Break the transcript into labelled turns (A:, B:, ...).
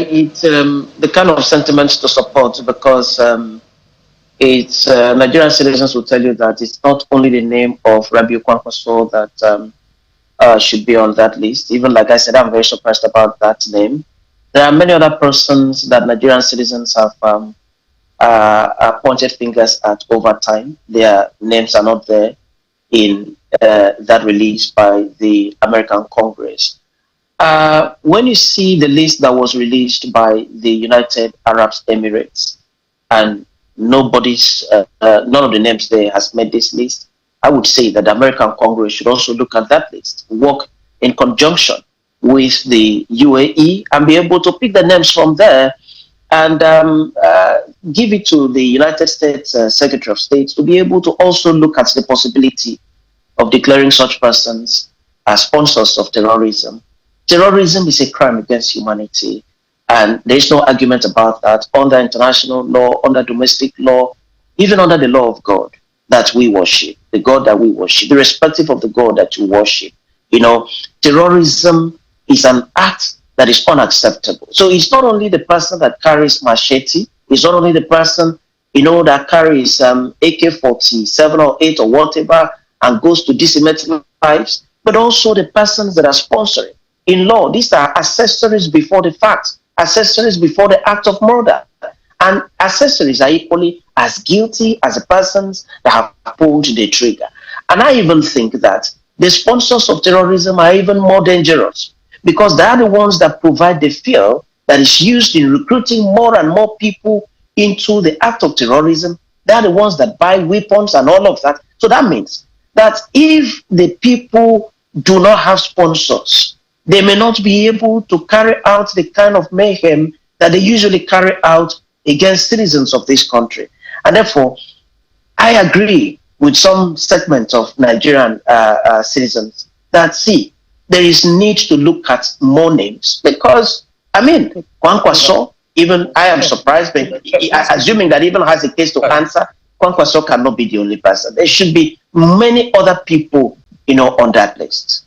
A: it's the kind of sentiments to support because it's Nigerian citizens will tell you that it's not only the name of Rabbi Kwankwaso that should be on that list. Even like I said, I'm very surprised about that name. There are many other persons that Nigerian citizens have pointed fingers at over time. Their names are not there in that release by the American Congress. When you see the list that was released by the United Arab Emirates, and none of the names there has made this list, I would say that the American Congress should also look at that list, work in conjunction with the UAE, and be able to pick the names from there and give it to the United States Secretary of State to be able to also look at the possibility of declaring such persons as sponsors of terrorism. Terrorism is a crime against humanity, and there is no argument about that under international law, under domestic law, even under the law of God that we worship, the God that we worship, irrespective of the God that you worship. You know, terrorism is an act that is unacceptable. So it's not only the person that carries machete, it's not only the person, that carries AK-47 or 8 or whatever and goes to decimate lives, but also the persons that are sponsoring. In law, these are accessories before the fact, accessories before the act of murder. And accessories are equally as guilty as the persons that have pulled the trigger. And I even think that the sponsors of terrorism are even more dangerous because they are the ones that provide the fuel that is used in recruiting more and more people into the act of terrorism. They are the ones that buy weapons and all of that. So that means that if the people do not have sponsors, they may not be able to carry out the kind of mayhem that they usually carry out against citizens of this country. And therefore, I agree with some segment of Nigerian citizens that, see, there is need to look at more names because, Kwankwaso, even I am surprised, but assuming that even has a case to answer, Kwankwaso cannot be the only person. There should be many other people, on that list.